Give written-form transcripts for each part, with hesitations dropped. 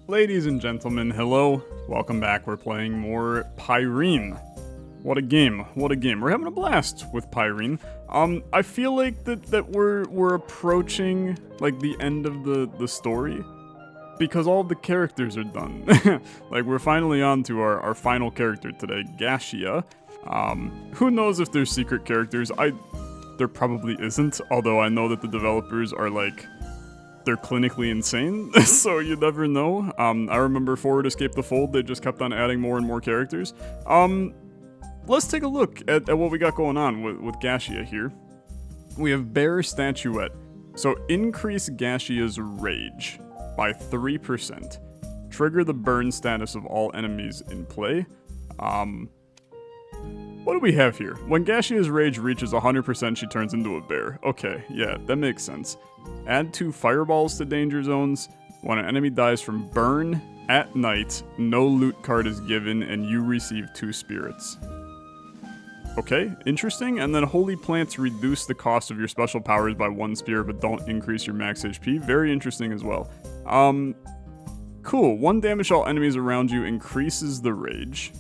Ladies and gentlemen, hello. Welcome back. We're playing more Pyrene. What a game. What a game. We're having a blast with Pyrene. I feel like that we're approaching like the end of the story because all the characters are done. Like we're finally on to our final character today, Gashia. Who knows if there's secret characters? There probably isn't, although I know that the developers are like they're clinically insane, so you never know. I remember Forward Escape the Fold, they just kept on adding more and more characters. Let's take a look at what we got going on with Gashia here. We have Bear Statuette. So increase Gashia's rage by 3%. Trigger the burn status of all enemies in play. What do we have here? When Gashia's rage reaches 100%, she turns into a bear. Okay, yeah, that makes sense. Add 2 fireballs to danger zones. When an enemy dies from burn at night, no loot card is given and you receive 2 spirits. Okay, interesting. And then holy plants reduce the cost of your special powers by 1 spirit but don't increase your max HP. Very interesting as well. Cool. 1 damage to all enemies around you increases the rage.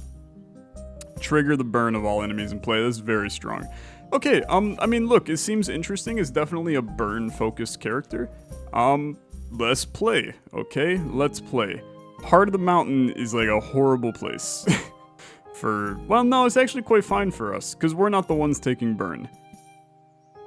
Trigger the burn of all enemies in play. That's very strong. Okay, I mean, look, it seems interesting. It's definitely a burn-focused character. Let's play, okay? Let's play. Heart of the Mountain is like a horrible place well, no, it's actually quite fine for us, because we're not the ones taking burn.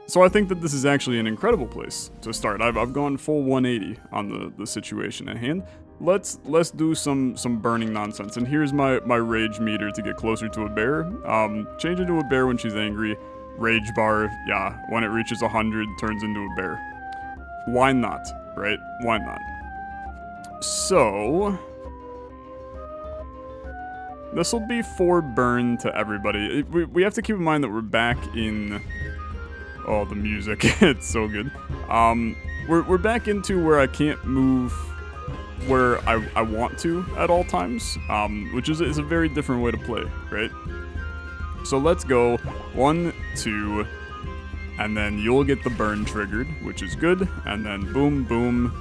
So I think that this is actually an incredible place to start. I've gone full 180 on the situation at hand. Let's do some burning nonsense. And here's my rage meter to get closer to a bear. Change into a bear when she's angry. Rage bar, yeah, when it reaches 100, turns into a bear. Why not, right? Why not? So this will be 4 burn to everybody. We have to keep in mind that we're back in... Oh, the music, it's so good. We're back into where I can't move where I want to at all times, which is a very different way to play, right? So let's go 1, 2, and then you'll get the burn triggered, which is good, and then boom, boom.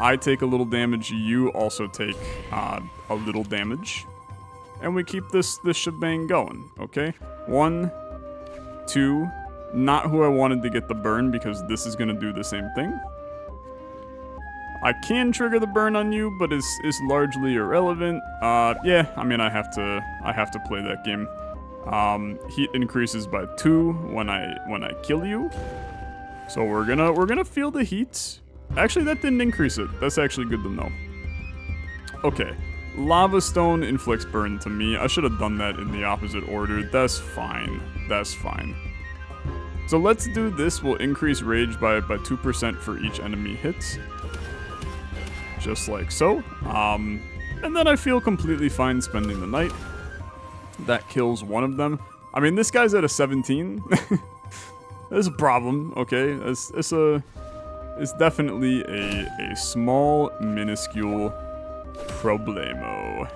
I take a little damage, you also take a little damage, and we keep this shebang going, okay? 1, 2, not who I wanted to get the burn because this is gonna do the same thing. I can trigger the burn on you, but it's largely irrelevant. Yeah, I mean I have to play that game. Heat increases by 2 when I kill you. So we're gonna feel the heat. Actually, that didn't increase it. That's actually good to know. Okay. Lava Stone inflicts burn to me. I should have done that in the opposite order. That's fine. That's fine. So let's do this. We'll increase rage by 2% for each enemy hit. Just like so. And then I feel completely fine spending the night. That kills one of them. I mean, this guy's at a 17. There's a problem, okay? It's definitely a small, minuscule problemo.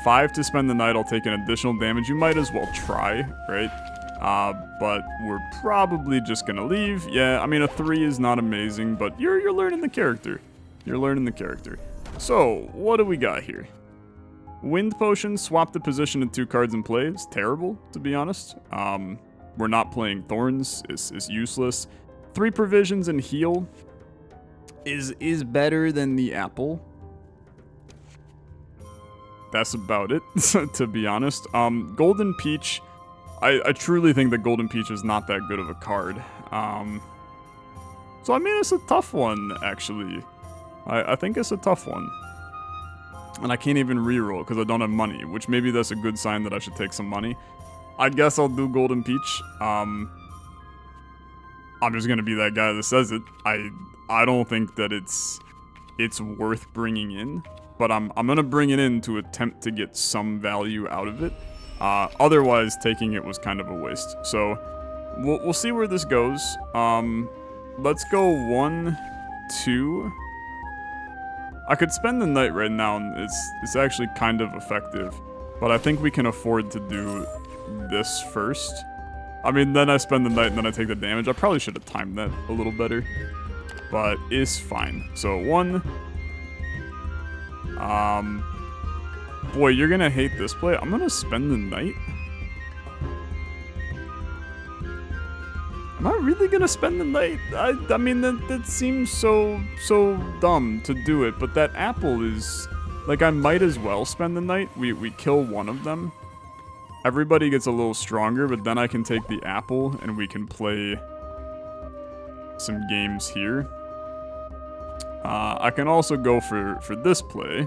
5 to spend the night, I'll take an additional damage. You might as well try, right? But we're probably just gonna leave. Yeah, I mean, a 3 is not amazing, but you're learning the character. You're learning the character. So, what do we got here? Wind Potion, swap the position of 2 cards in play. It's terrible, to be honest. We're not playing Thorns. It's useless. 3 provisions and heal is better than the apple. That's about it, to be honest. Golden Peach, I truly think that Golden Peach is not that good of a card. So I mean, it's a tough one, actually. I think it's a tough one. And I can't even reroll because I don't have money, which maybe that's a good sign that I should take some money. I guess I'll do Golden Peach. I'm just gonna be that guy that says it. I don't think that it's worth bringing in, but I'm gonna bring it in to attempt to get some value out of it. Otherwise, taking it was kind of a waste. So we'll see where this goes. Let's go 1, 2. I could spend the night right now, and it's actually kind of effective, but I think we can afford to do this first. I mean, then I spend the night and then I take the damage. I probably should have timed that a little better, but it's fine. So 1, Boy, you're gonna hate this play. I'm gonna spend the night. Am I really gonna spend the night? I mean, that seems so dumb to do it, but that apple is... Like, I might as well spend the night. We kill one of them. Everybody gets a little stronger, but then I can take the apple and we can play some games here. I can also go for this play.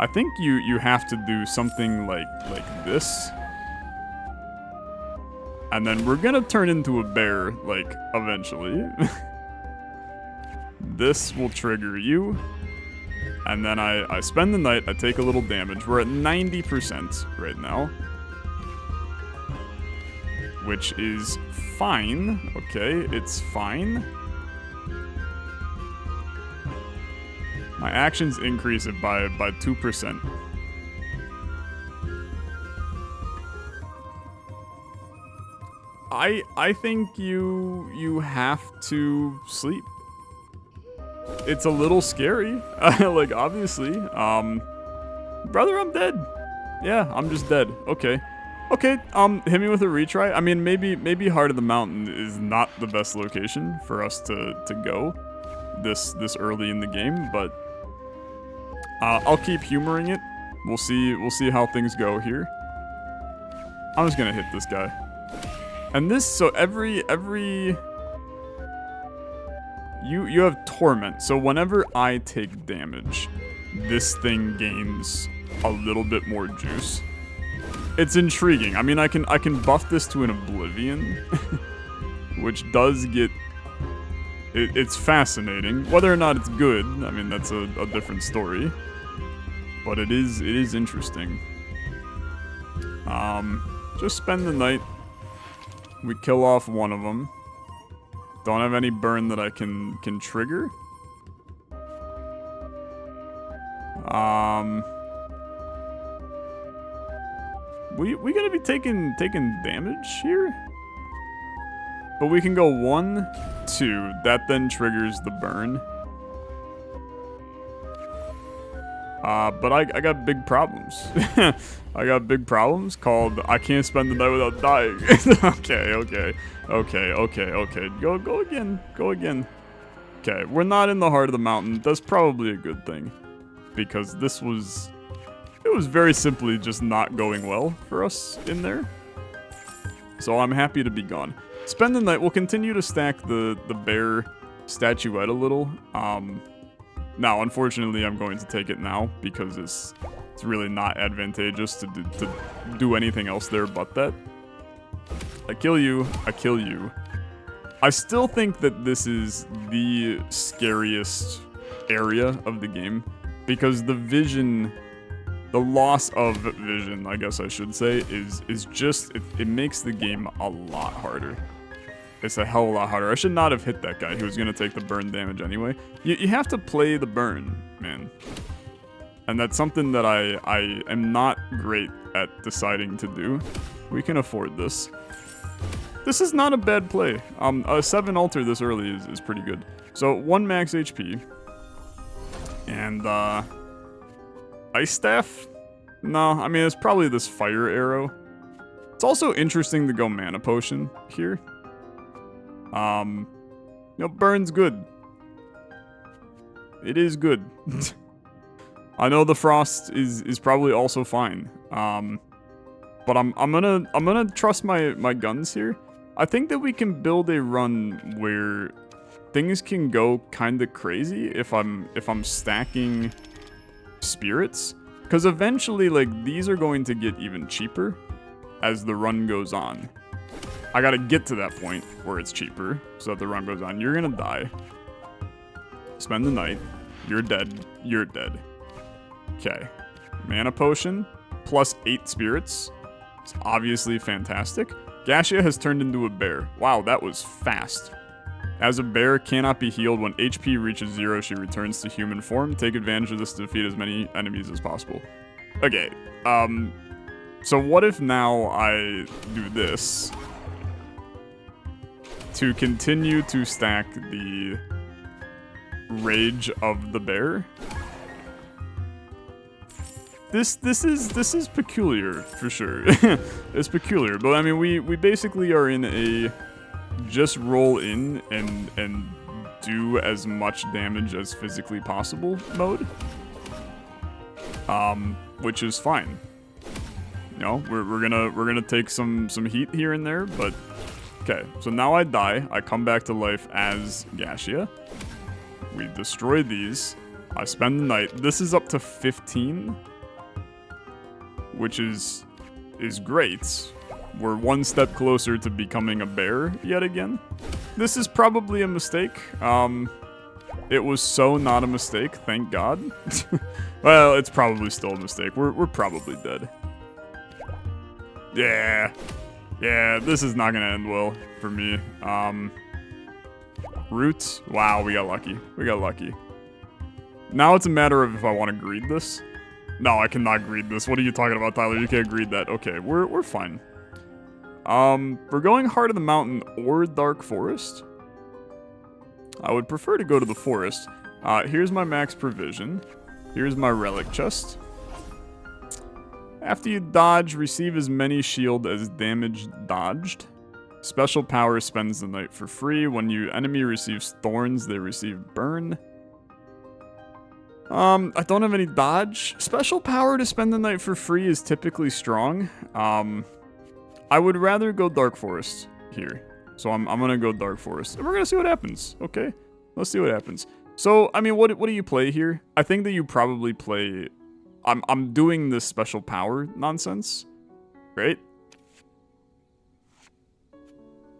I think you have to do something like this. And then we're gonna turn into a bear, like, eventually. This will trigger you. And then I spend the night, I take a little damage. We're at 90% right now. Which is fine. Okay, it's fine. My actions increase it by 2%. I think you have to sleep. It's a little scary, like, obviously. Brother, I'm dead. Yeah, I'm just dead. Okay. Okay, hit me with a retry. I mean, maybe Heart of the Mountain is not the best location for us to go this early in the game, but I'll keep humoring it. We'll see how things go here. I'm just gonna hit this guy. And this, so every you have Torment, so whenever I take damage, this thing gains a little bit more juice. It's intriguing. I mean, I can buff this to an Oblivion, which does get... It's fascinating. Whether or not it's good, I mean, that's a different story. But it is interesting. Just spend the night. We kill off one of them. Don't have any burn that I can trigger. We gonna be taking damage here? But we can go 1, 2. That then triggers the burn. But I got big problems. I got big problems called I can't spend the night without dying. Okay. Go again. Okay, we're not in the heart of the mountain. That's probably a good thing. Because it was very simply just not going well for us in there. So I'm happy to be gone. Spend the night. We'll continue to stack the bear statuette a little. Now, unfortunately, I'm going to take it now because it's really not advantageous to do anything else there but that. I kill you. I still think that this is the scariest area of the game because the vision, the loss of vision, I guess I should say, is just, it makes the game a lot harder. It's a hell of a lot harder. I should not have hit that guy. He was going to take the burn damage anyway. You have to play the burn, man. And that's something that I am not great at deciding to do. We can afford this. This is not a bad play. A 7 altar this early is pretty good. So 1 max HP. And Ice Staff? No, I mean, it's probably this Fire Arrow. It's also interesting to go Mana Potion here. You know, Burn's good. It is good. I know the Frost is probably also fine. But I'm gonna trust my guns here. I think that we can build a run where things can go kind of crazy if I'm stacking spirits, because eventually, like, these are going to get even cheaper as the run goes on. I gotta get to that point where it's cheaper so that the run goes on. You're gonna die. Spend the night. You're dead. You're dead. Okay. Mana Potion plus 8 spirits. It's obviously fantastic. Gassia has turned into a bear. Wow, that was fast. As a bear cannot be healed when HP reaches 0, she returns to human form. Take advantage of this to defeat as many enemies as possible. Okay. So what if now I do this to continue to stack the rage of the bear. This is peculiar for sure. It's peculiar, but I mean we basically are in a just roll in and do as much damage as physically possible mode. Which is fine. You know, we're gonna take some heat here and there, but okay. So now I die. I come back to life as Gashia. We destroy these. I spend the night. This is up to 15, which is great. We're one step closer to becoming a bear yet again. This is probably a mistake. It was so not a mistake, thank God. Well, it's probably still a mistake. We're probably dead. Yeah, this is not gonna end well for me. Roots. Wow, we got lucky. We got lucky. Now it's a matter of if I want to greed this. No, I cannot greed this. What are you talking about, Tyler? You can't greed that. Okay, we're fine. We're going Heart of the Mountain or Dark Forest. I would prefer to go to the forest. Here's my max provision. Here's my relic chest. After you dodge, receive as many shield as damage dodged. Special power spends the night for free. When your enemy receives thorns, they receive burn. I don't have any dodge. Special power to spend the night for free is typically strong. I would rather go Dark Forest here. So I'm gonna go Dark Forest. And we're gonna see what happens. Okay. Let's see what happens. So, I mean, what do you play here? I think that you probably play... I'm doing this special power nonsense, right?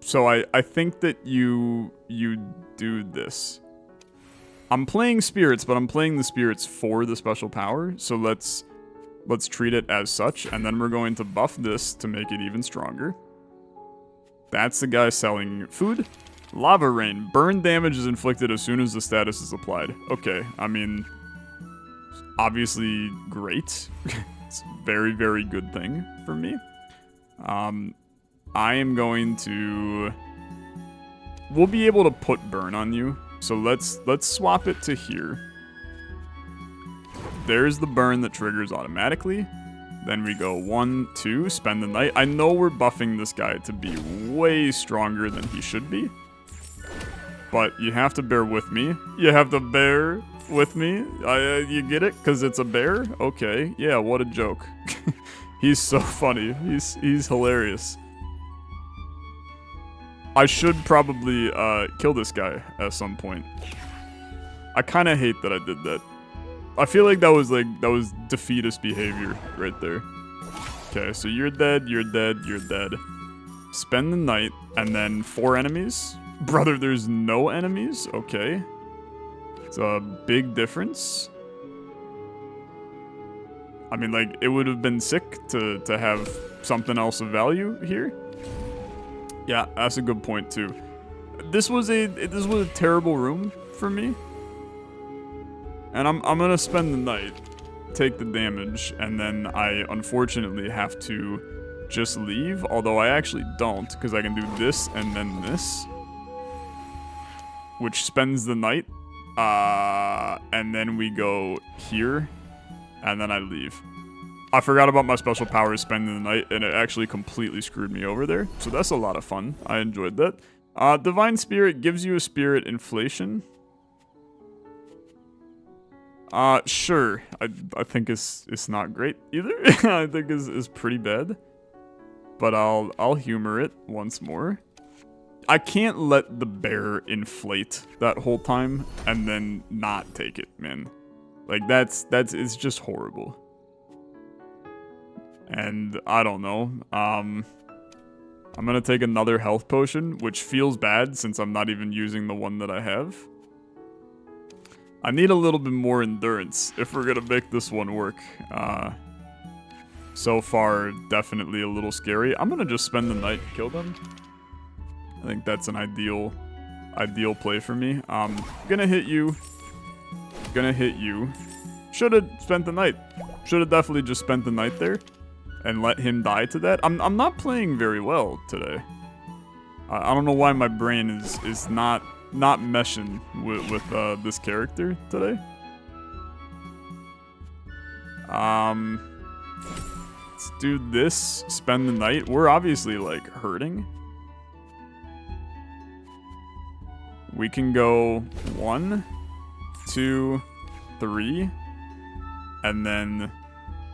So I think that you do this. I'm playing spirits, but I'm playing the spirits for the special power. So let's treat it as such, and then we're going to buff this to make it even stronger. That's the guy selling food. Lava Rain. Burn damage is inflicted as soon as the status is applied. Okay, I mean, obviously great. It's a very, very good thing for me. I am going to... We'll be able to put burn on you. So let's swap it to here. There's the burn that triggers automatically. Then we go 1, 2, spend the night. I know we're buffing this guy to be way stronger than he should be. But you have to bear with me. You have to bear with me. You get it? Because it's a bear? Okay. Yeah, what a joke. He's so funny. He's hilarious. I should probably kill this guy at some point. I kind of hate that I did that. I feel like that was defeatist behavior right there. Okay, so you're dead, you're dead, you're dead. Spend the night, and then 4 enemies. Brother, there's no enemies? Okay. It's a big difference. I mean, like, it would have been sick to have something else of value here. Yeah, that's a good point too. This was a terrible room for me. And I'm gonna spend the night, take the damage, and then I unfortunately have to just leave, although I actually don't, because I can do this and then this, which spends the night, and then we go here, and then I leave. I forgot about my special powers spending the night, and it actually completely screwed me over there. So that's a lot of fun. I enjoyed that. Divine Spirit gives you a spirit inflation. Sure. I think it's not great either. I think it's pretty bad. But I'll humor it once more. I can't let the bear inflate that whole time and then not take it, man. Like it's just horrible. And I don't know. I'm gonna take another health potion, which feels bad since I'm not even using the one that I have. I need a little bit more endurance if we're gonna make this one work. So far, definitely a little scary. I'm gonna just spend the night and kill them. I think that's an ideal play for me. Gonna hit you. Gonna hit you. Should have spent the night. Should have definitely just spent the night there and let him die to that. I'm not playing very well today. I don't know why my brain is not not meshing with this character today. Let's do this. Spend the night. We're obviously like hurting. We can go 1, 2, 3, and then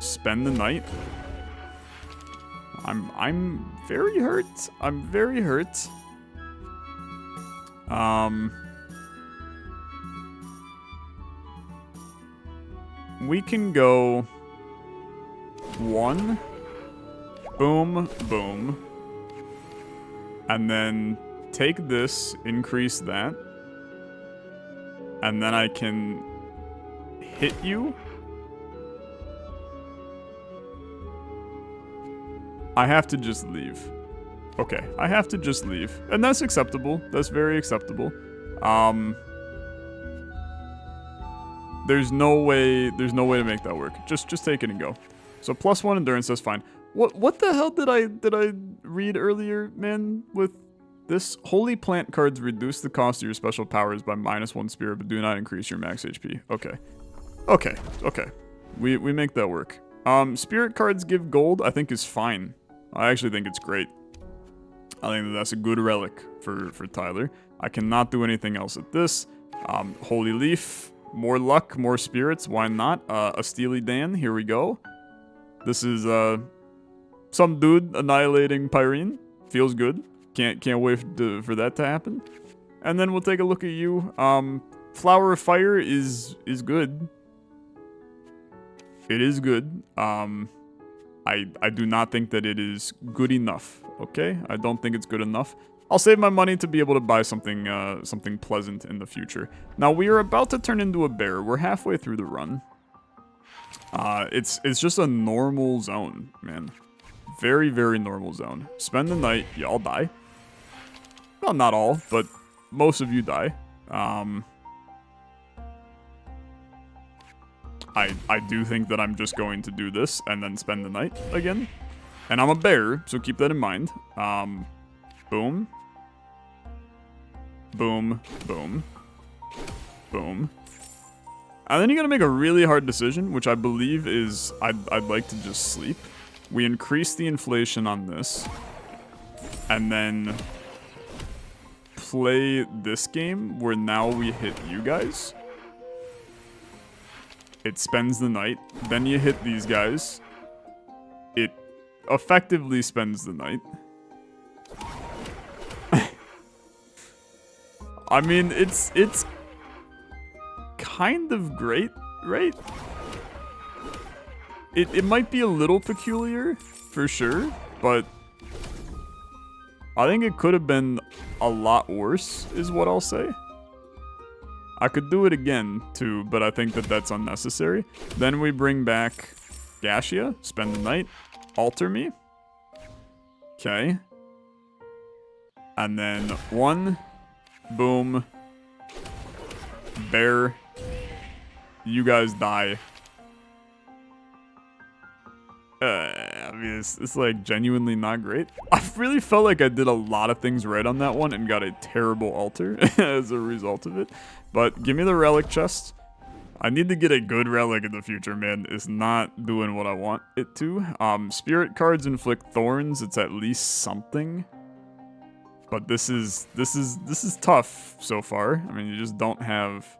spend the night. I'm very hurt. I'm very hurt. We can go 1, boom, boom, and then take this, increase that, and then I can hit you. I have to just leave. Okay, I have to just leave. And that's acceptable. That's very acceptable. There's no way to make that work. Just take it and go. So +1 endurance, that's fine. What the hell did I read earlier, man, with this? Holy plant cards reduce the cost of your special powers by -1 spirit, but do not increase your max HP. Okay. Okay. Okay. We make that work. Spirit cards give gold, I think is fine. I actually think it's great. I think that's a good relic for Tyler. I cannot do anything else at this. Holy Leaf, more luck, more spirits, why not? A Steely Dan, here we go. This is some dude annihilating Pyrene. Feels good. Can't wait for that to happen. And then we'll take a look at you. Flower of Fire is good. It is good. I do not think that it is good enough. Okay, I don't think it's good enough. I'll save my money to be able to buy something something pleasant in the future. Now we are about to turn into a bear. We're halfway through the run. It's just a normal zone, man. Very, very normal zone. Spend the night, y'all die. Well, not all, but most of you die. I do think that I'm just going to do this and then spend the night again. And I'm a bear, so keep that in mind. Boom. Boom. Boom. Boom. And then you gotta make a really hard decision, which I believe is I'd like to just sleep. We increase the inflation on this. And then play this game where now we hit you guys. It spends the night. Then you hit these guys. It effectively spends the night. I mean, it's kind of great, right? It might be a little peculiar, for sure, but I think it could have been a lot worse, is what I'll say. I could do it again, too, but I think that that's unnecessary. Then we bring back Gashia, spend the night, alter me. Okay. And then 1, boom, bear, you guys die. I mean, it's like genuinely not great. I really felt like I did a lot of things right on that one and got a terrible altar as a result of it. But give me the relic chest. I need to get a good relic in the future, man. It's not doing what I want it to. Spirit cards inflict thorns. It's at least something. But this is tough so far. I mean, you just don't have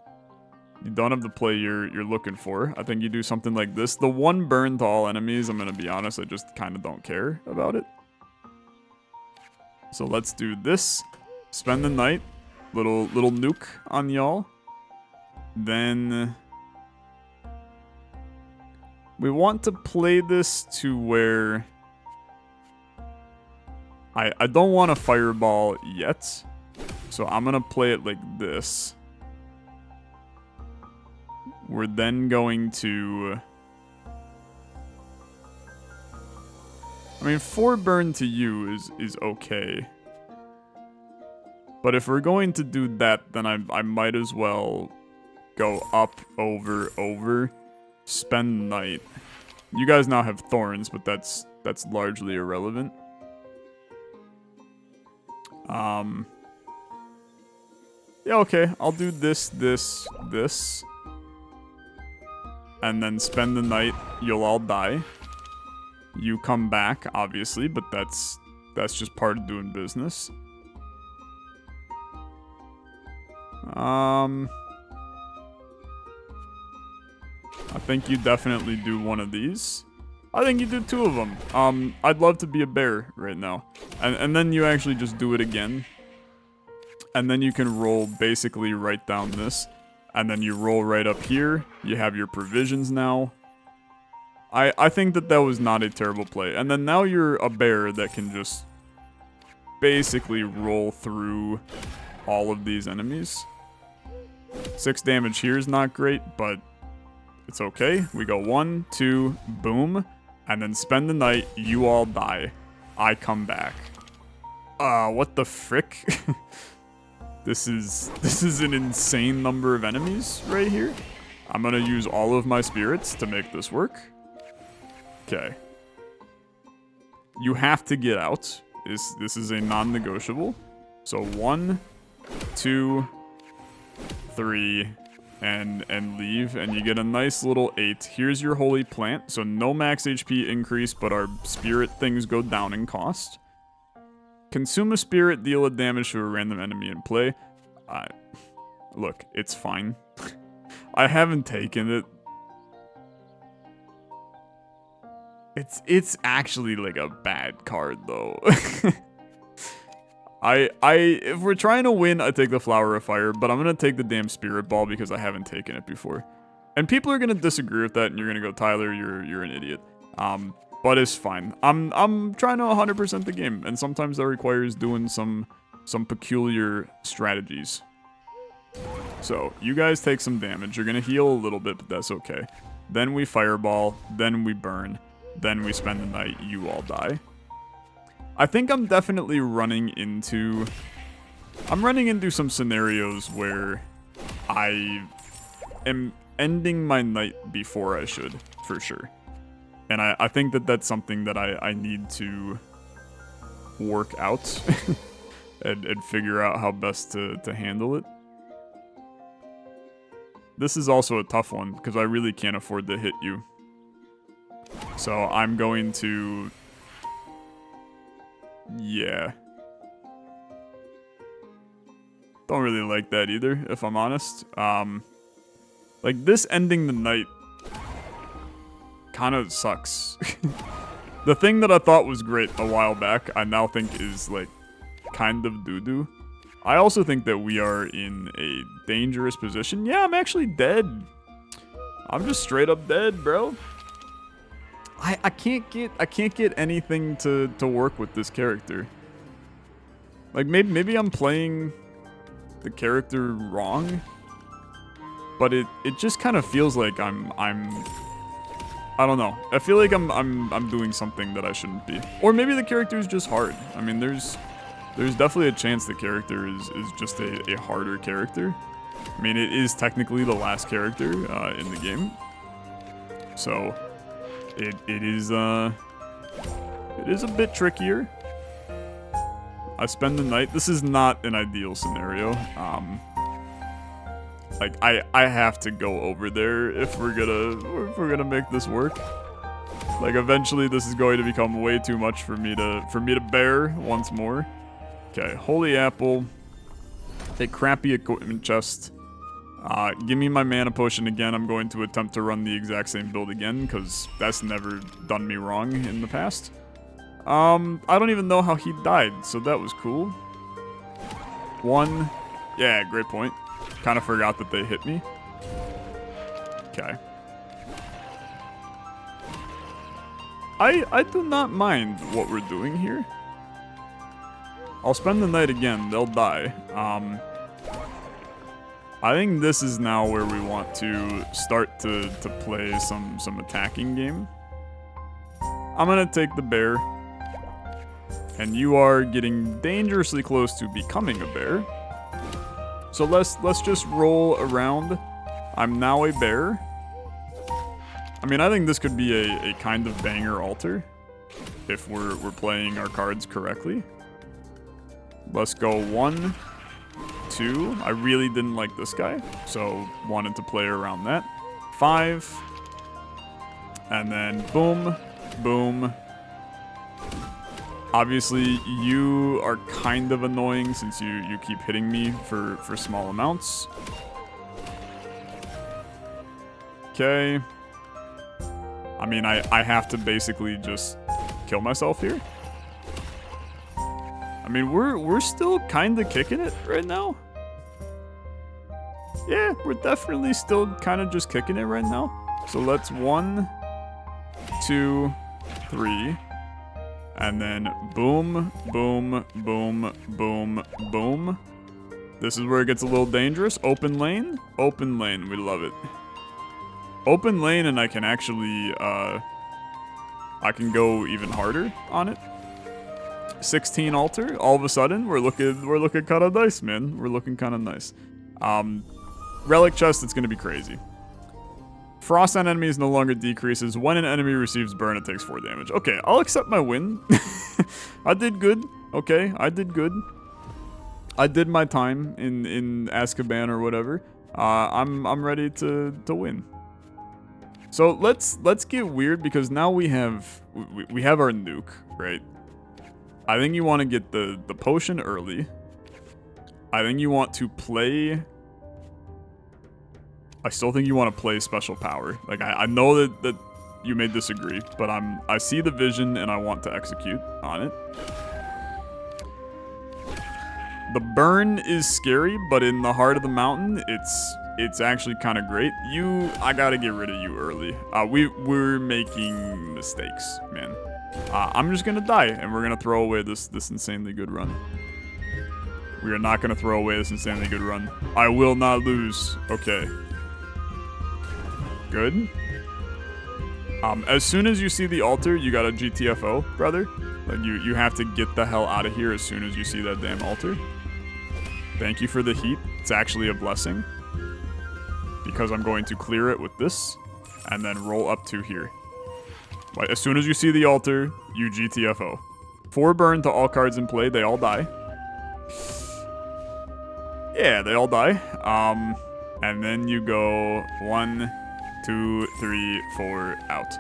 the play you're looking for. I think you do something like this. The 1 burn to all enemies, I'm gonna be honest, I just kind of don't care about it. So let's do this. Spend the night. Little nuke on y'all. Then we want to play this to where I don't want a fireball yet. So I'm gonna play it like this. We're then going to... I mean, 4 burn to you is okay. But if we're going to do that, then I might as well go up, over, spend night. You guys now have thorns, but that's largely irrelevant. Yeah, okay. I'll do this, this, this. And then spend the night. You'll all die. You come back, obviously, but that's just part of doing business. I think you definitely do one of these. I think you do 2 of them. I'd love to be a bear right now. And then you actually just do it again. And then you can roll basically right down this. And then you roll right up here. You have your provisions now. I think that was not a terrible play. And then now you're a bear that can just basically roll through all of these enemies. 6 damage here is not great, but it's okay. We go 1, 2, boom. And then spend the night, you all die. I come back. What the frick? This is an insane number of enemies right here. I'm gonna use all of my spirits to make this work. Okay. You have to get out. This is a non-negotiable. So 1, 2, 3, and leave, and you get a nice little 8. Here's your holy plant, so no max HP increase, but our spirit things go down in cost. Consume a spirit, deal a damage to a random enemy in play. Look, it's fine. I haven't taken it. It's actually like a bad card though. If we're trying to win, I take the Flower of Fire, but I'm gonna take the damn Spirit Ball because I haven't taken it before. And people are gonna disagree with that, and you're gonna go, Tyler, you're an idiot. But it's fine. I'm trying to 100% the game, and sometimes that requires doing some peculiar strategies. So you guys take some damage. You're gonna heal a little bit, but that's okay. Then we Fireball. Then we burn. Then we spend the night. You all die. I think I'm definitely running into some scenarios where I am ending my night before I should, for sure. And I think that that's something that I need to work out and figure out how best to handle it. This is also a tough one because I really can't afford to hit you. So I'm going to... Yeah. Don't really like that either, if I'm honest. Like, this ending the night kind of sucks. The thing that I thought was great a while back, I now think is, like, kind of doo-doo. I also think that we are in a dangerous position. Yeah, I'm actually dead. I'm just straight up dead, bro. I can't get anything to work with this character. Like, maybe I'm playing the character wrong, but it just kind of feels like I'm I don't know. I feel like I'm doing something that I shouldn't be. Or maybe the character is just hard. I mean, there's definitely a chance the character is just a harder character. I mean, it is technically the last character in the game. So it is a bit trickier. I spend the night. This is not an ideal scenario. Like I have to go over there if we're gonna make this work. Like, eventually this is going to become way too much for me to bear once more. Okay, Holy Apple. A crappy equipment chest. Give me my mana potion again. I'm going to attempt to run the exact same build again, because that's never done me wrong in the past. I don't even know how he died, so that was cool. 1. Yeah, great point. Kind of forgot that they hit me. Okay. I do not mind what we're doing here. I'll spend the night again. They'll die. I think this is now where we want to start to play some attacking game. I'm gonna take the bear. And you are getting dangerously close to becoming a bear. So let's just roll around. I'm now a bear. I mean, I think this could be a kind of banger altar if we're playing our cards correctly. Let's go 1, 2. I really didn't like this guy, so wanted to play around that. 5. And then boom, boom. Obviously, you are kind of annoying since you keep hitting me for small amounts. Okay. I mean, I have to basically just kill myself here. I mean, we're still kind of kicking it right now. Yeah, we're definitely still kind of just kicking it right now. So let's 1, 2, 3. And then boom, boom, boom, boom, boom. This is where it gets a little dangerous. Open lane. Open lane. We love it. Open lane, and I can actually, I can go even harder on it. 16 altar. All of a sudden, we're looking kind of nice, man. We're looking kind of nice. Relic chest, it's gonna be crazy. Frost on enemies no longer decreases. When an enemy receives burn, it takes 4 damage. Okay, I'll accept my win. I did good. Okay, I did good. I did my time in Azkaban or whatever. I'm ready to win. So let's get weird because now we have our nuke, right? I think you want to get the potion early. I think you want to play. I still think you want to play special power. Like I know that you may disagree, but I see the vision and I want to execute on it. The burn is scary, but in the heart of the mountain, it's actually kind of great. I gotta get rid of you early. We're making mistakes, man. I'm just gonna die, and we're gonna throw away this insanely good run. We are not gonna throw away this insanely good run. I will not lose. Okay. Good. As soon as you see the altar, you got a GTFO, brother. Like you have to get the hell out of here as soon as you see that damn altar. Thank you for the heat. It's actually a blessing. Because I'm going to clear it with this, and then roll up to here. Like, as soon as you see the altar, you GTFO. 4 burn to all cards in play, they all die. Yeah, they all die. And then you go 1, 2, 3, 4, out.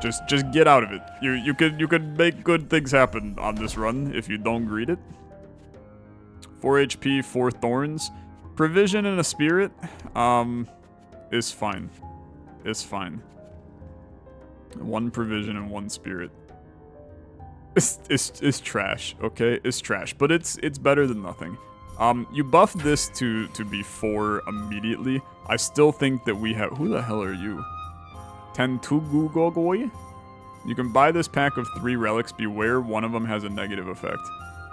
Just get out of it. You could make good things happen on this run if you don't greet it. 4 HP, 4 thorns. Provision and a spirit, is fine. It's fine. 1 provision and 1 spirit. It's trash, okay? It's trash, but it's better than nothing. You buff this to be 4 immediately. I still think that we have... Who the hell are you? Tentugu Gogoi? You can buy this pack of 3 relics. Beware, one of them has a negative effect.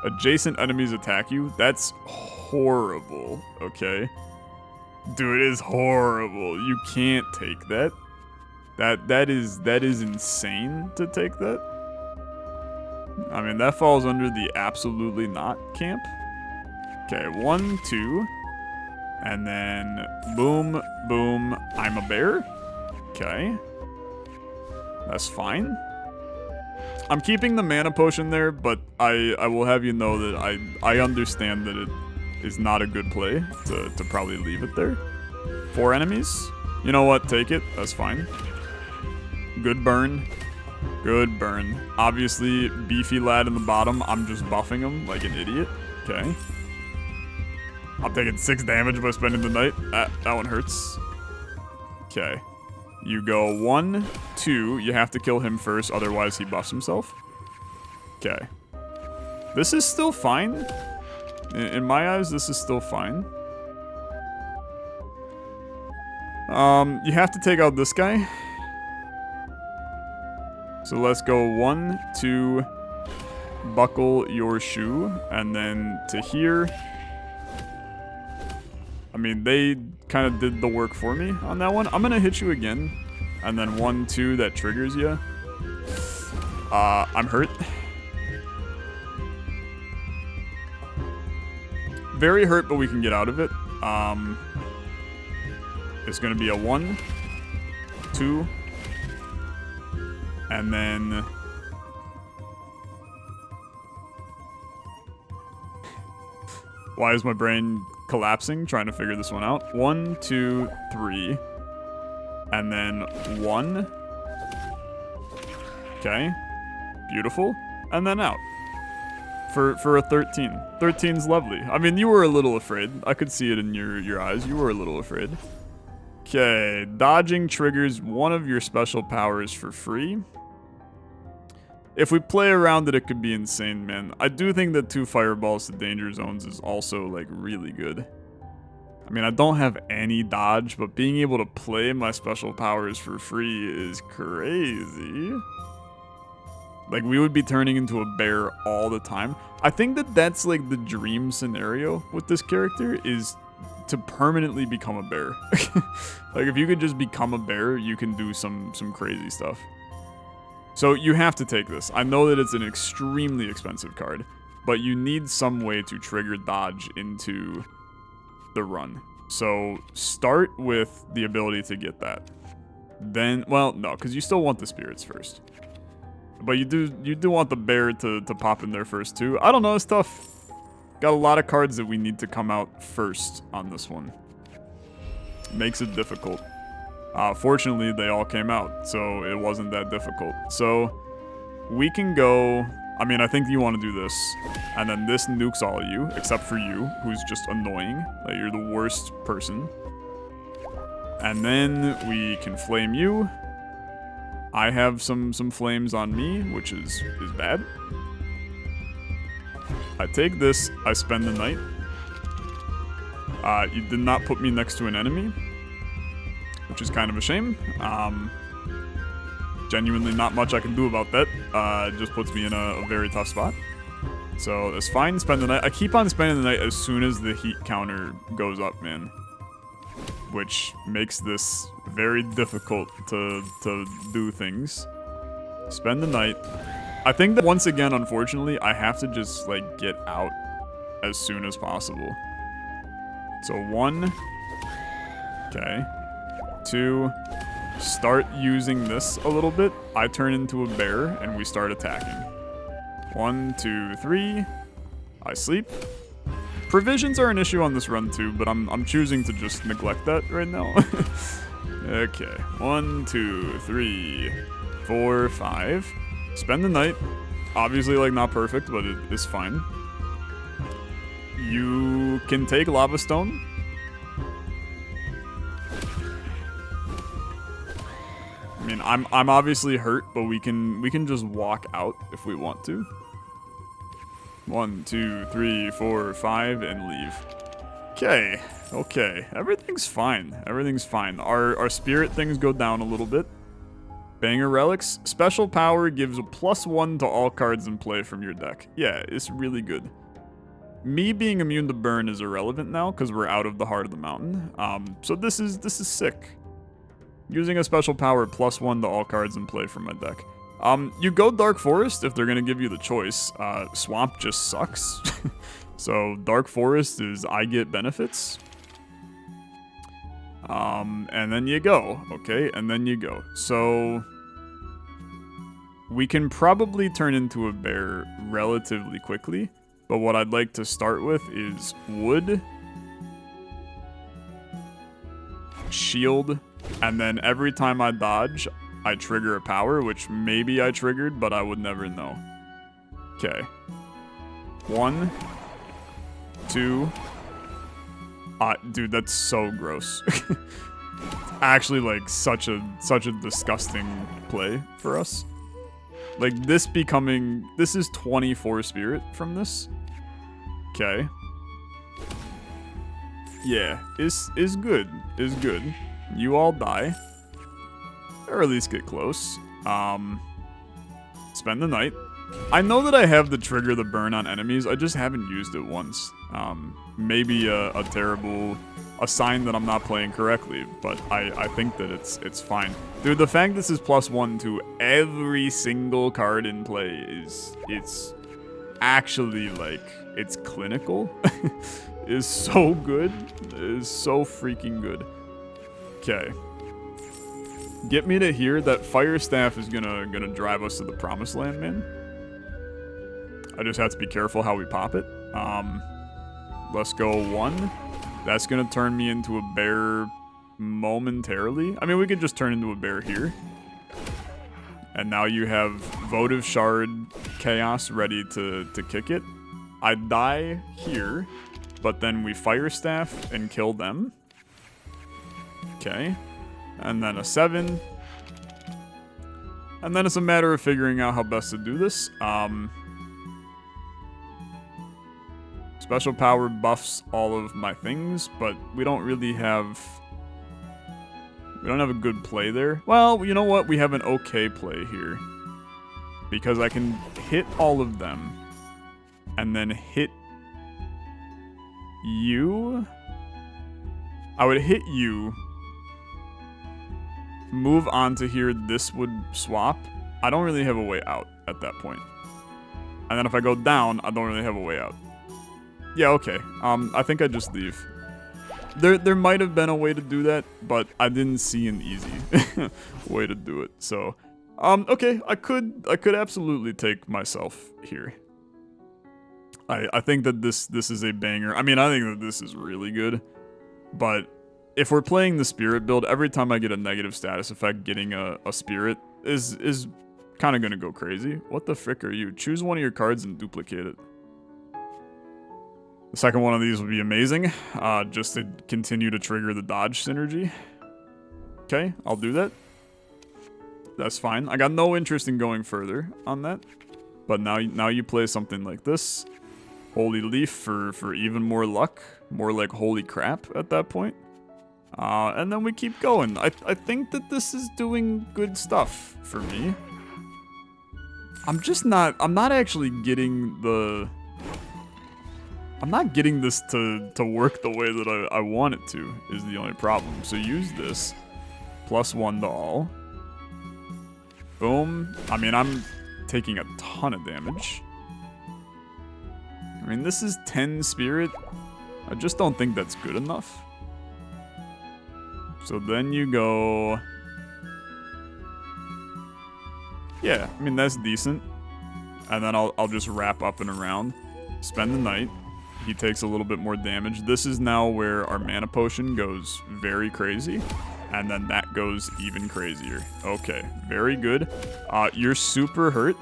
Adjacent enemies attack you. That's horrible, okay? Dude, it is horrible. You can't take that. That is insane to take that. I mean, that falls under the absolutely not camp. Okay, 1, 2. And then boom, boom, I'm a bear. Okay. That's fine. I'm keeping the mana potion there, but I will have you know that I understand that it is not a good play to probably leave it there. 4 enemies. You know what? Take it. That's fine. Good burn. Good burn. Obviously, beefy lad in the bottom. I'm just buffing him like an idiot. Okay. I'm taking 6 damage by spending the night. That one hurts. Okay. You go 1, 2. You have to kill him first, otherwise he buffs himself. Okay. This is still fine. In my eyes, this is still fine. You have to take out this guy. So let's go 1, 2, buckle your shoe, and then to here. I mean, they kind of did the work for me on that one. I'm gonna hit you again, and then 1, 2, that triggers you. I'm hurt. Very hurt, but we can get out of it. It's gonna be a 1, 2, and then why is my brain collapsing, trying to figure this one out. 1, 2, 3. And then 1. Okay. Beautiful. And then out. For a 13. 13's lovely. I mean, you were a little afraid. I could see it in your eyes. You were a little afraid. Okay. Dodging triggers one of your special powers for free. If we play around it, it could be insane, man. I do think that 2 fireballs to danger zones is also, like, really good. I mean, I don't have any dodge, but being able to play my special powers for free is crazy. Like, we would be turning into a bear all the time. I think that that's, like, the dream scenario with this character is to permanently become a bear. Like, if you could just become a bear, you can do some crazy stuff. So, you have to take this. I know that it's an extremely expensive card, but you need some way to trigger dodge into the run. So, start with the ability to get that. Then, well, no, because you still want the spirits first. But you do want the bear to pop in there first too. I don't know, it's tough. Got a lot of cards that we need to come out first on this one. Makes it difficult. Fortunately, they all came out, so it wasn't that difficult. So we can go. I mean, I think you want to do this, and then this nukes all of you except for you, who's just annoying. Like, you're the worst person. And then we can flame you. I have some flames on me, which is bad. I take this, I spend the night. You did not put me next to an enemy, which is kind of a shame. Genuinely not much I can do about that. It just puts me in a very tough spot. So it's fine, spend the night. I keep on spending the night as soon as the heat counter goes up, man. Which makes this very difficult to do things. Spend the night. I think that once again, unfortunately, I have to just, like, get out as soon as possible. So 1. Okay. 2. Start using this a little bit. I turn into a bear and we start attacking. 1, 2, 3. I sleep. Provisions are an issue on this run too, but I'm choosing to just neglect that right now. Okay. 1, 2, 3, 4, 5. Spend the night. Obviously, like, not perfect, but it is fine. You can take Lava Stone. I mean, I'm obviously hurt, but we can just walk out if we want to. 1, 2, 3, 4, 5, and leave. Okay, okay. Everything's fine. Everything's fine. Our spirit things go down a little bit. Banger relics. Special power gives a +1 to all cards in play from your deck. Yeah, it's really good. Me being immune to burn is irrelevant now because we're out of the heart of the mountain. So this is sick. Using a special power +1 to all cards in play from my deck. You go Dark Forest if they're gonna give you the choice. Swamp just sucks. So Dark Forest is I get benefits. And then you go, okay? And then you go. So we can probably turn into a bear relatively quickly, but what I'd like to start with is wood, shield, and then every time I dodge, I trigger a power, which maybe I triggered, but I would never know. Okay. 1, 2. Dude, that's so gross. Actually, like, such a disgusting play for us. Like, this is 24 spirit from this. Okay. Yeah, is good. Is good. You all die. Or at least get close. Spend the night. I know that I have the trigger the burn on enemies, I just haven't used it once. Maybe a sign that I'm not playing correctly, but I think that it's fine. Dude, the fact this is +1 to every single card in play it's actually, like, it's clinical. Is so good. It is so freaking good. Okay. Get me to here. That fire staff is gonna drive us to the promised land, man. I just have to be careful how we pop it. Let's go 1. That's going to turn me into a bear momentarily. I mean, we could just turn into a bear here. And now you have Votive Shard Chaos ready to kick it. I die here, but then we Fire Staff and kill them. Okay. And then a 7. And then it's a matter of figuring out how best to do this. Special power buffs all of my things, but we don't really have... We don't have a good play there. Well, you know what? We have an okay play here. Because I can hit all of them. And then hit you. I would hit you. Move on to here. This would swap. I don't really have a way out at that point. And then if I go down, I don't really have a way out. Yeah, okay. I think I just leave. There might have been a way to do that, but I didn't see an easy way to do it. So, okay, I could absolutely take myself here. I think that this is a banger. I mean, I think that this is really good, but if we're playing the spirit build, every time I get a negative status effect, getting a spirit is kind of gonna go crazy. What the frick are you? Choose one of your cards and duplicate it. The second one of these would be amazing, just to continue to trigger the dodge synergy. Okay, I'll do that. That's fine. I got no interest in going further on that. But now you play something like this. Holy Leaf for even more luck. More like holy crap at that point. And then we keep going. I think that this is doing good stuff for me. I'm not actually getting the... I'm not getting this to work the way that I want it to, is the only problem. So use this. +1 to all. Boom. I mean, I'm taking a ton of damage. I mean, this is 10 spirit. I just don't think that's good enough. So then you go... Yeah, I mean, that's decent. And then I'll just wrap up and around. Spend the night. He takes a little bit more damage. This is now where our mana potion goes very crazy. And then that goes even crazier. Okay, very good. You're super hurt,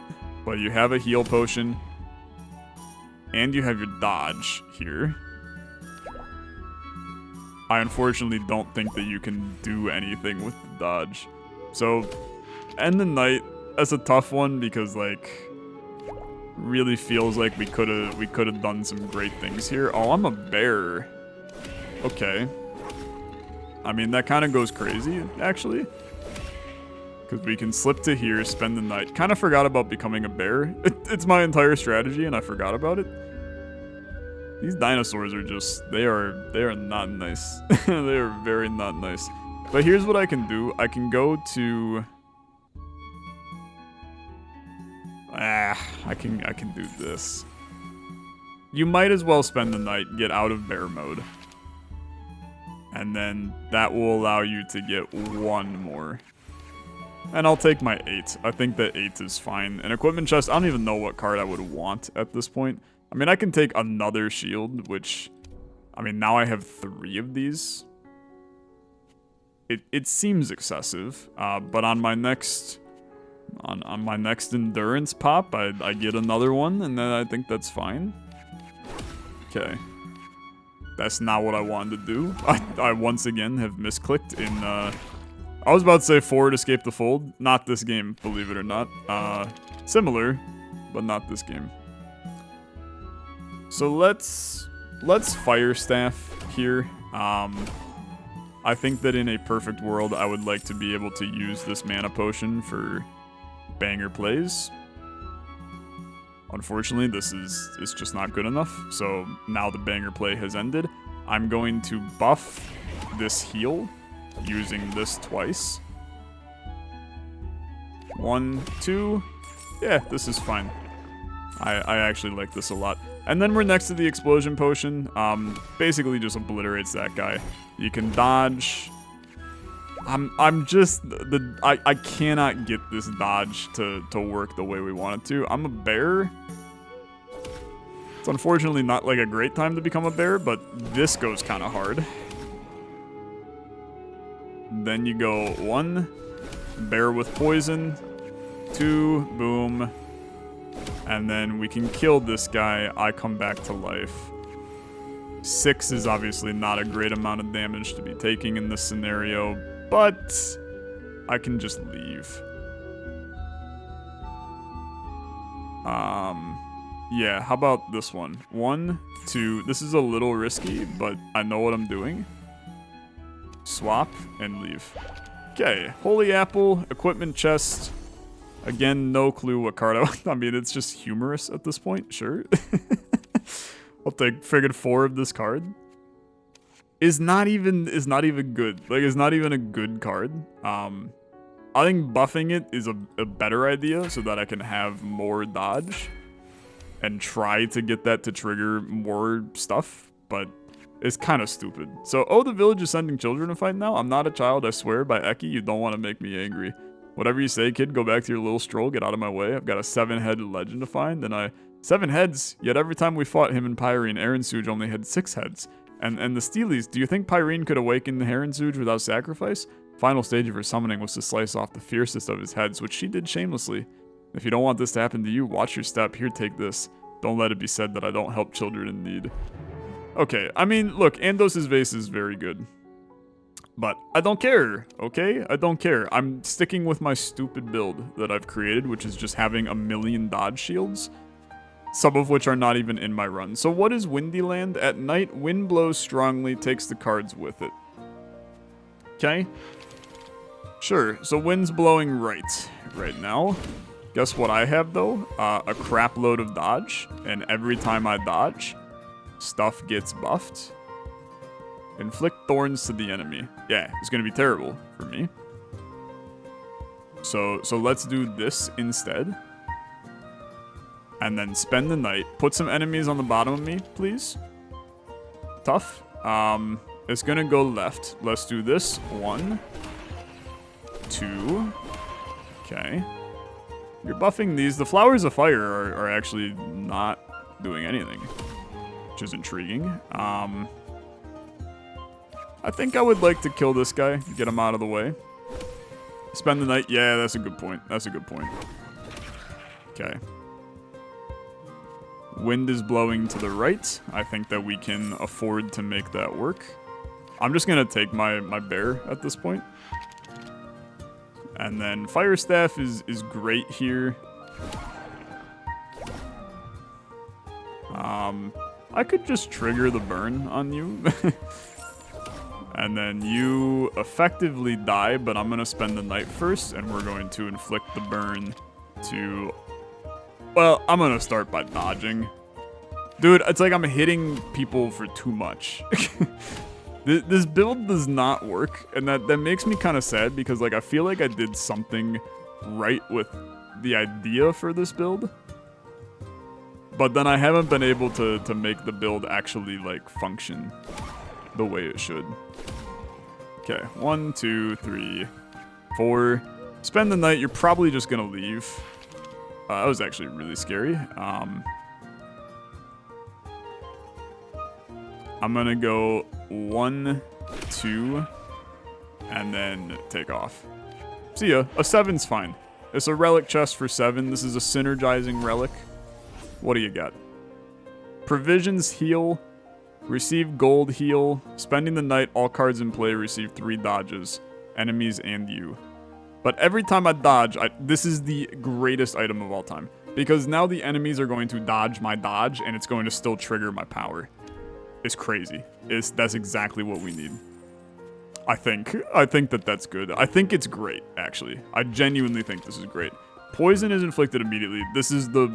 but you have a heal potion. And you have your dodge here. I unfortunately don't think that you can do anything with the dodge. So, end the night. That's a tough one because, like... really feels like we could have done some great things here. Oh, I'm a bear. Okay. I mean, that kind of goes crazy, actually. Because we can slip to here, spend the night. Kind of forgot about becoming a bear. It's my entire strategy, and I forgot about it. These dinosaurs are just... They are not nice. They are very not nice. But here's what I can do. I can go to... I can do this. You might as well spend the night, get out of bear mode. And then that will allow you to get one more. And I'll take my 8. I think that 8 is fine. An equipment chest, I don't even know what card I would want at this point. I mean, I can take another shield, which... I mean, now I have 3 of these. It seems excessive, but on my next... On my next endurance pop, I get another one, and then I think that's fine. Okay. That's not what I wanted to do. I once again have misclicked in, I was about to say Forward Escape the Fold. Not this game, believe it or not. Similar, but not this game. So let's Fire Staff here. I think that in a perfect world, I would like to be able to use this mana potion for... banger plays. Unfortunately, it's just not good enough. So now the banger play has ended. I'm going to buff this heal using this twice. 1, 2. Yeah, this is fine. I actually like this a lot. And then we're next to the explosion potion. Basically just obliterates that guy. You can dodge. I'm just I cannot get this dodge to work the way we want it to. I'm a bear. It's unfortunately not like a great time to become a bear, but this goes kind of hard. Then you go 1, bear with poison, 2, boom, and then we can kill this guy. I come back to life. 6 is obviously not a great amount of damage to be taking in this scenario, but I can just leave. Yeah, how about this one? 1, 2, this is a little risky, but I know what I'm doing. Swap and leave. Okay, Holy Apple, equipment chest. Again, no clue what card I mean, it's just humorous at this point, sure. I'll take friggin' 4 of this card. Is not even good. Like, it's not even a good card. I think buffing it is a better idea so that I can have more dodge and try to get that to trigger more stuff, but it's kind of stupid. So, oh, the village is sending children to fight now? I'm not a child, I swear, by Eki, you don't want to make me angry. Whatever you say, kid, go back to your little stroll, get out of my way. I've got a 7-headed legend to find, and 7 heads, yet every time we fought him and Pyrene, Arensuge only had 6 heads. And the Steelies, do you think Pyrene could awaken the Arensuge without sacrifice? Final stage of her summoning was to slice off the fiercest of his heads, which she did shamelessly. If you don't want this to happen to you, watch your step. Here, take this. Don't let it be said that I don't help children in need. Okay, I mean, look, Andos's vase is very good. But I don't care, okay? I don't care. I'm sticking with my stupid build that I've created, which is just having a million dodge shields. Some of which are not even in my run. So what is Windy Land? At night, wind blows strongly, takes the cards with it. Okay? Sure, so wind's blowing right now. Guess what I have, though? A crap load of dodge, and every time I dodge, stuff gets buffed. Inflict thorns to the enemy. Yeah, it's gonna be terrible for me. So let's do this instead. And then spend the night. Put some enemies on the bottom of me, please. Tough. It's gonna go left. Let's do this. 1, 2. Okay. You're buffing these. The flowers of fire are actually not doing anything, which is intriguing. I think I would like to kill this guy, get him out of the way. Spend the night. Yeah, that's a good point. That's a good point. Okay. Wind is blowing to the right. I think that we can afford to make that work. I'm just going to take my bear at this point. And then Fire Staff is great here. I could just trigger the burn on you. And then you effectively die, but I'm going to spend the night first, and we're going to inflict the burn to... Well, I'm going to start by dodging. Dude, it's like I'm hitting people for too much. This build does not work, and that makes me kind of sad, because like I feel like I did something right with the idea for this build. But then I haven't been able to make the build actually like function the way it should. Okay, 1, 2, 3, 4. Spend the night. You're probably just gonna leave. That was actually really scary. I'm gonna go 1, 2, and then take off. See ya. A 7's fine. It's a relic chest for 7. This is a synergizing relic. What do you got? Provisions heal. Receive gold heal. Spending the night, all cards in play receive 3 dodges. Enemies and you. But every time I dodge, this is the greatest item of all time. Because now the enemies are going to dodge my dodge, and it's going to still trigger my power. It's crazy. That's exactly what we need. I think that's good. I think it's great, actually. I genuinely think this is great. Poison is inflicted immediately. This is the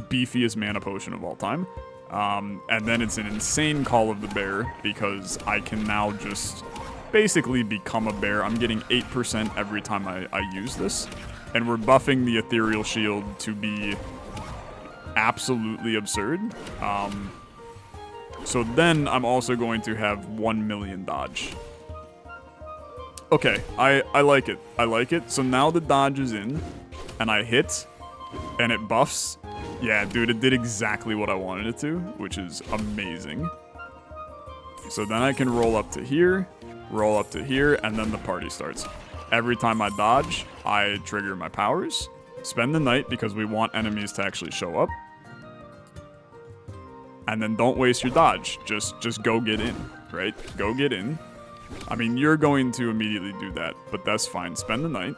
beefiest mana potion of all time. And then it's an insane Call of the Bear, because I can now just basically become a bear. I'm getting 8% every time I use this. And we're buffing the Ethereal Shield to be absolutely absurd. So then I'm also going to have 1 million dodge. Okay, I like it. I like it. So now the dodge is in, and I hit, and it buffs. Yeah, dude, it did exactly what I wanted it to, which is amazing. So then I can roll up to here, and then the party starts. Every time I dodge, I trigger my powers. Spend the night because we want enemies to actually show up. And then don't waste your dodge. Just go get in, right? Go get in. I mean, you're going to immediately do that, but that's fine. Spend the night.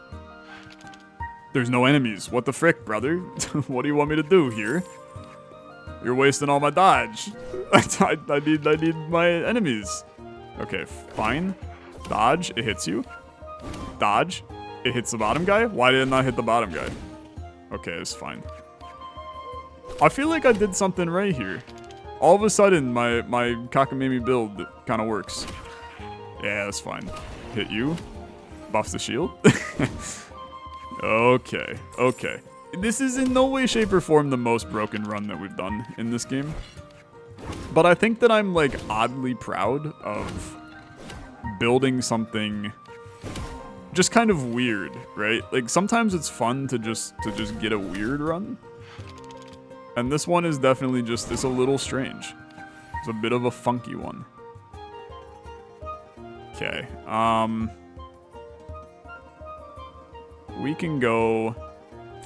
There's no enemies. What the frick, brother? What do you want me to do here? You're wasting all my dodge. I need my enemies. Okay, fine. Dodge, it hits you. Dodge, it hits the bottom guy. Why did it not hit the bottom guy? Okay, it's fine. I feel like I did something right here. All of a sudden, my cockamamie build kind of works. Yeah, that's fine. Hit you. Buffs the shield. Okay. This is in no way, shape, or form the most broken run that we've done in this game. But I think that I'm, like, oddly proud of building something just kind of weird, right? Like, sometimes it's fun to just get a weird run. And this one is definitely just, it's a little strange. It's a bit of a funky one. Okay, we can go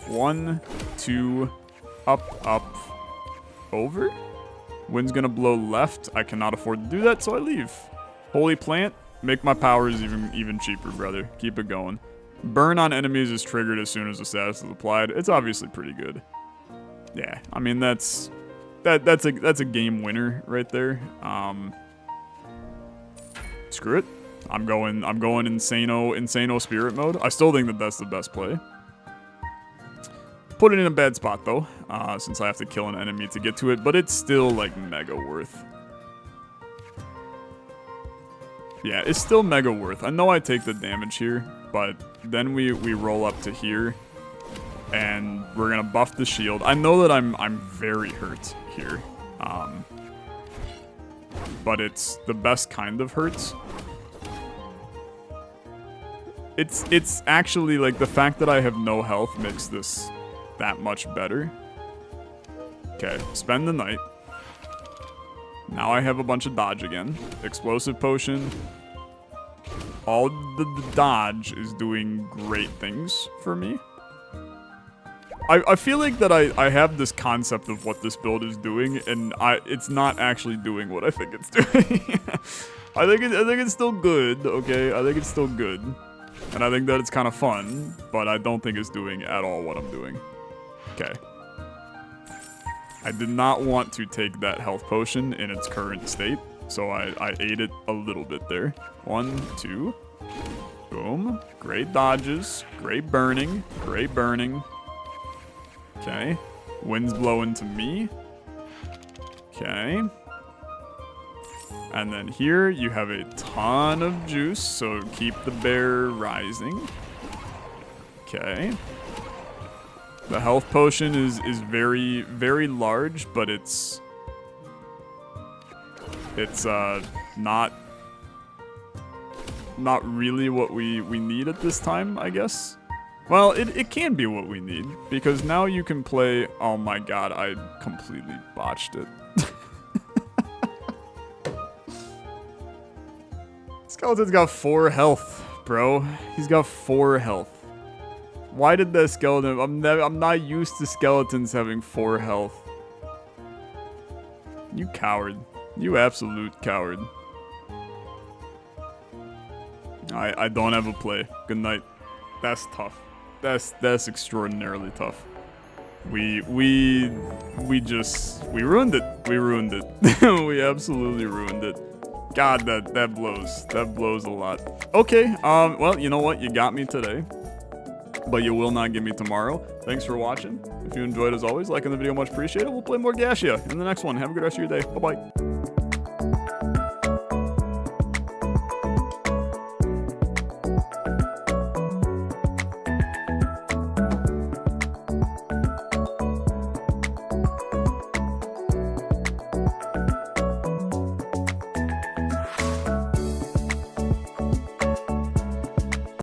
1, 2, up, over. Wind's gonna blow left. I cannot afford to do that, so I leave. Holy plant, make my powers even cheaper, brother. Keep it going. Burn on enemies is triggered as soon as the status is applied. It's obviously pretty good. Yeah, I mean that's a game winner right there. Screw it. I'm going insano spirit mode. I still think that that's the best play. Put it in a bad spot though, since I have to kill an enemy to get to it, but it's still like mega worth. Yeah, it's still mega worth. I know I take the damage here, but then we roll up to here, and we're gonna buff the shield. I know that I'm very hurt here, but it's the best kind of hurts. It's actually like the fact that I have no health makes this that much better. Okay, spend the night. Now I have a bunch of dodge again. Explosive potion. All the dodge is doing great things for me. I feel like that I have this concept of what this build is doing, and it's not actually doing what I think it's doing. I think it's still good, okay? I think it's still good. And I think that it's kind of fun, but I don't think it's doing at all what I'm doing. Okay. I did not want to take that health potion in its current state, so I ate it a little bit there. 1, 2. Boom. Great dodges. Great burning. Great burning. Okay. Wind's blowing to me. Okay. And then here you have a ton of juice, so keep the bear rising. Okay. The health potion is very, very large, but it's not really what we need at this time, I guess. Well, it can be what we need, because now you can play... Oh my god, I completely botched it. Skeleton's got 4 health, bro. He's got 4 health. Why did that skeleton... I'm not used to skeletons having 4 health. You coward. You absolute coward. I don't have a play. Good night. That's tough. That's extraordinarily tough. We ruined it. We ruined it. We absolutely ruined it. God, that blows. That blows a lot. Okay, well, you know what? You got me today, but you will not get me tomorrow. Thanks for watching. If you enjoyed, as always, liking the video, much appreciated. We'll play more Gashia in the next one. Have a good rest of your day. Bye-bye.